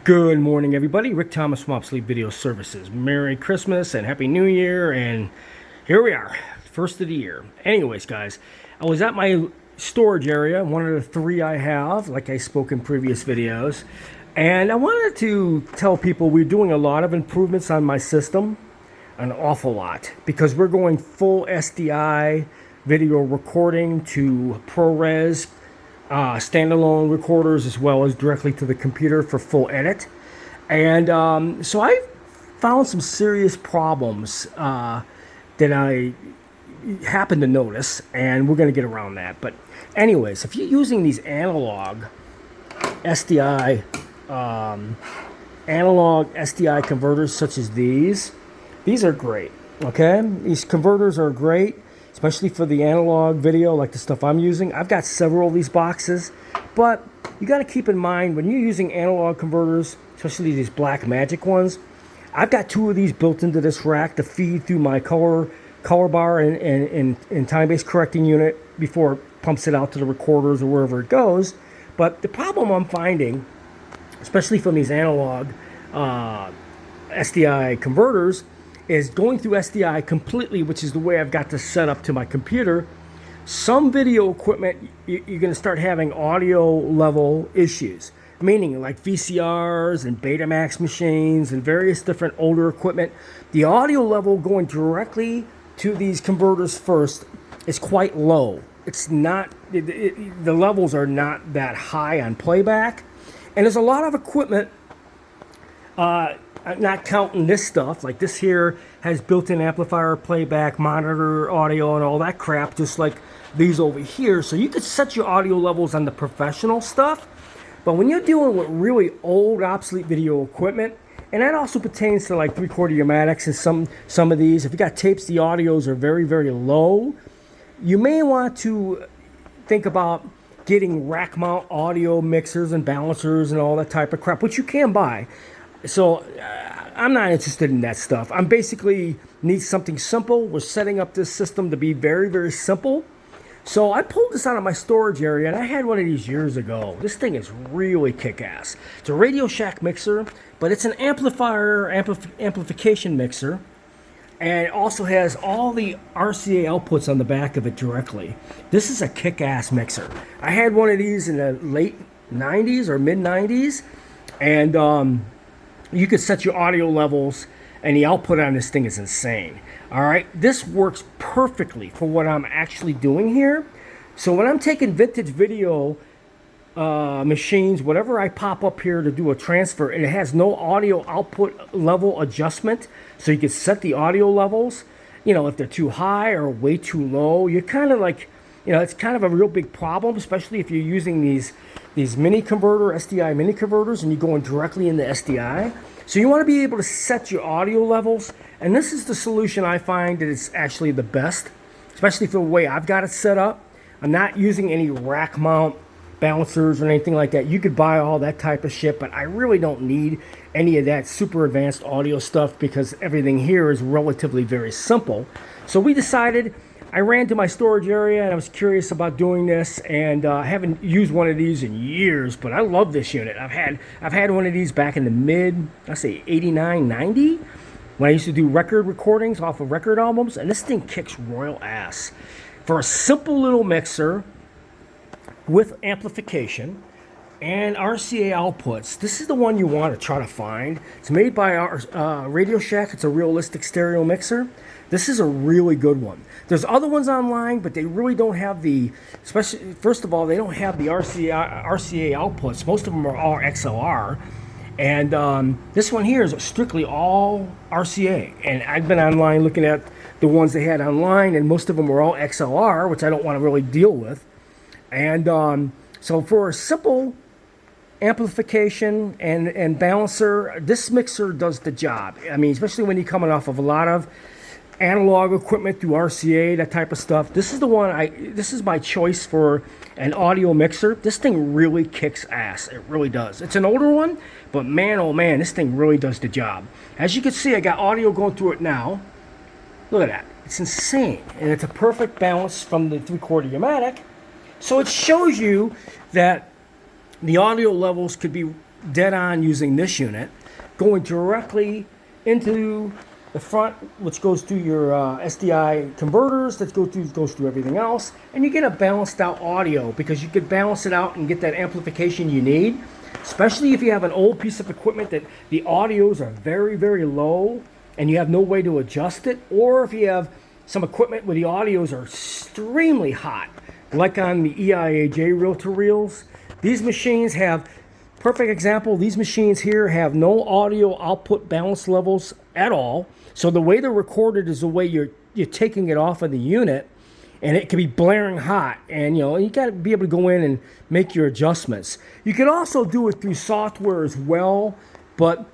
Good morning, everybody. Rick Thomas from Obsolete Video Services. Merry Christmas and Happy New Year, and here we are, first of the year. Anyways, guys, I was at my storage area, one of the three I have, like I spoke in previous videos, and I wanted to tell people we're doing a lot of improvements on my system, an awful lot, because we're going full SDI video recording to ProRes, standalone recorders, as well as directly to the computer for full edit. And so I found some serious problems that I happened to notice, and we're going to get around that. But anyways, if you're using these SDI analog SDI converters such as these are great. Okay, these converters are great, especially for the analog video, like the stuff I'm using. I've got several of these boxes, but you got to keep in mind when you're using analog converters, especially these Black Magic ones, I've got two of these built into this rack to feed through my color bar and time-based correcting unit before it pumps it out to the recorders or wherever it goes. But the problem I'm finding, especially from these analog SDI converters, is going through SDI completely, which is the way I've got this set up to my computer. Some video equipment, you're going to start having audio level issues, meaning like VCRs and Betamax machines and various different older equipment. The audio level going directly to these converters first is quite low. It's not, the levels are not that high on playback. And there's a lot of equipment, not counting this stuff, like this here has built-in amplifier, playback, monitor, audio, and all that crap, just like these over here. So you could set your audio levels on the professional stuff, but when you're dealing with really old, obsolete video equipment, and that also pertains to like 3/4-umatics and some of these, if you got tapes, the audios are very, very low. You may want to think about getting rack mount audio mixers and balancers and all that type of crap, which you can buy. So I'm not interested in that stuff. I'm basically need something simple. We're setting up this system to be very, very simple. So I pulled this out of my storage area, and I had one of these years ago. This thing is really kick-ass. It's a Radio Shack mixer, but it's an amplification mixer, and it also has all the RCA outputs on the back of it directly. This is a kick-ass mixer. I had one of these in the late 90s or mid-90s, and you could set your audio levels, and the output on this thing is insane. All right, this works perfectly for what I'm actually doing here. So when I'm taking vintage video machines, whatever I pop up here to do a transfer, and it has no audio output level adjustment, so you can set the audio levels, you know, if they're too high or way too low. You're kind of like, you know, it's kind of a real big problem, especially if you're using these mini converter, SDI mini converters, and you're going directly into SDI. So you want to be able to set your audio levels, and this is the solution I find that is actually the best, especially for the way I've got it set up. I'm not using any rack mount balancers or anything like that. You could buy all that type of shit, but I really don't need any of that super advanced audio stuff because everything here is relatively very simple. So we decided, I ran to my storage area and I was curious about doing this, and I haven't used one of these in years, but I love this unit. I've had one of these back in the mid, let's say 89, 90, when I used to do record recordings off of record albums, and this thing kicks royal ass. For a simple little mixer with amplification and RCA outputs, this is the one you want to try to find. It's made by our Radio Shack. It's a realistic stereo mixer. This is a really good one. There's other ones online, but they really don't have the, especially, first of all, they don't have the RCA outputs. Most of them are all XLR. And this one here is strictly all RCA. And I've been online looking at the ones they had online, and most of them were all XLR, which I don't want to really deal with. And so for a simple amplification and balancer, this mixer does the job. I mean, especially when you're coming off of a lot of analog equipment through RCA, that type of stuff. This is the one this is my choice for an audio mixer. This thing really kicks ass. It really does. It's an older one, but man, oh man, this thing really does the job. As you can see, I got audio going through it now. Look at that. It's insane. And it's a perfect balance from the 3/4-umatic. So it shows you that the audio levels could be dead on using this unit, going directly into the front, which goes through your SDI converters, that goes through everything else, and you get a balanced out audio because you could balance it out and get that amplification you need, especially if you have an old piece of equipment that the audios are very, very low and you have no way to adjust it, or if you have some equipment where the audios are extremely hot, like on the EIAJ reel-to-reels. These machines have, perfect example, these machines here have no audio output balance levels at all. So the way they're recorded is the way you're taking it off of the unit, and it can be blaring hot. And you got to be able to go in and make your adjustments. You can also do it through software as well, but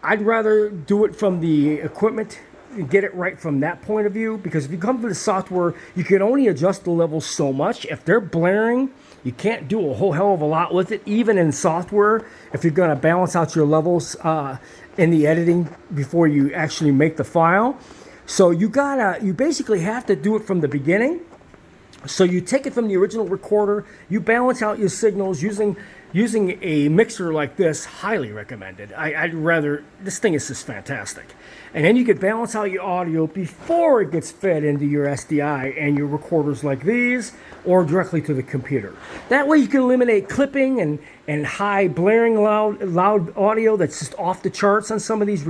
I'd rather do it from the equipment and get it right from that point of view, because if you come to the software, you can only adjust the levels so much. If they're blaring, you can't do a whole hell of a lot with it, even in software, if you're going to balance out your levels in the editing before you actually make the file. So you basically have to do it from the beginning. So you take it from the original recorder, you balance out your signals using a mixer like this. Highly recommended. This thing is just fantastic. And then you can balance out your audio before it gets fed into your SDI and your recorders like these, or directly to the computer. That way you can eliminate clipping and high blaring loud audio that's just off the charts on some of these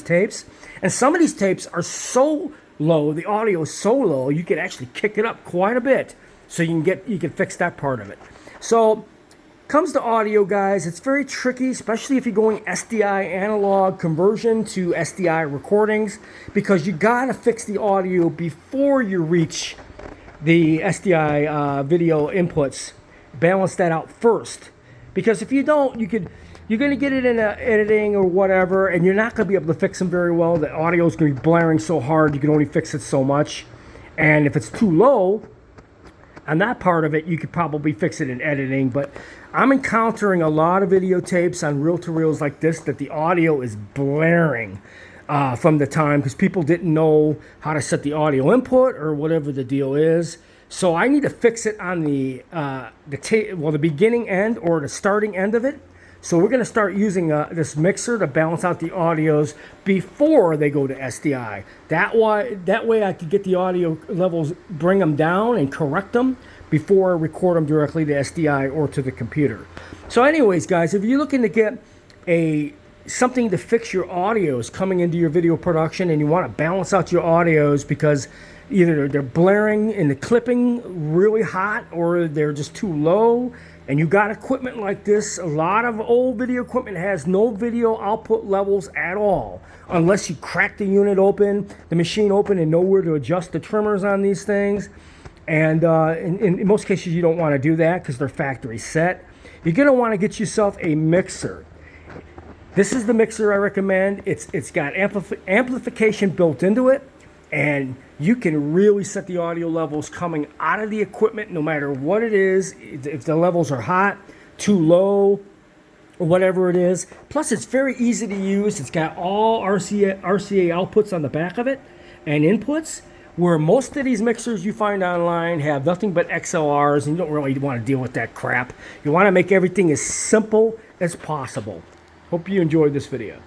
tapes. And some of these tapes are so low, the audio is so low, you can actually kick it up quite a bit, so you can fix that part of it. So comes to audio, guys, it's very tricky, especially if you're going SDI analog conversion to SDI recordings, because you gotta fix the audio before you reach the SDI video inputs. Balance that out first, because if you don't, you're going to get it in editing or whatever, and you're not going to be able to fix them very well. The audio is going to be blaring so hard, you can only fix it so much. And if it's too low on that part of it, you could probably fix it in editing. But I'm encountering a lot of videotapes on reel-to-reels like this that the audio is blaring from the time, because people didn't know how to set the audio input or whatever the deal is. So I need to fix it on the beginning end or the starting end of it. So we're going to start using this mixer to balance out the audios before they go to SDI. That way I could get the audio levels, bring them down and correct them before I record them directly to SDI or to the computer. So anyways, guys, if you're looking to get something to fix your audios coming into your video production, and you want to balance out your audios because either they're blaring and the clipping really hot, or they're just too low, and you got equipment like this, a lot of old video equipment has no video output levels at all, unless you crack the unit open, the machine open, and know where to adjust the trimmers on these things. And in most cases, you don't want to do that because they're factory set. You're going to want to get yourself a mixer. This is the mixer I recommend. It's got amplification built into it, and you can really set the audio levels coming out of the equipment no matter what it is, if the levels are hot, too low, or whatever it is. Plus, it's very easy to use. It's got all RCA outputs on the back of it and inputs, where most of these mixers you find online have nothing but XLRs, and you don't really want to deal with that crap. You want to make everything as simple as possible. Hope you enjoyed this video.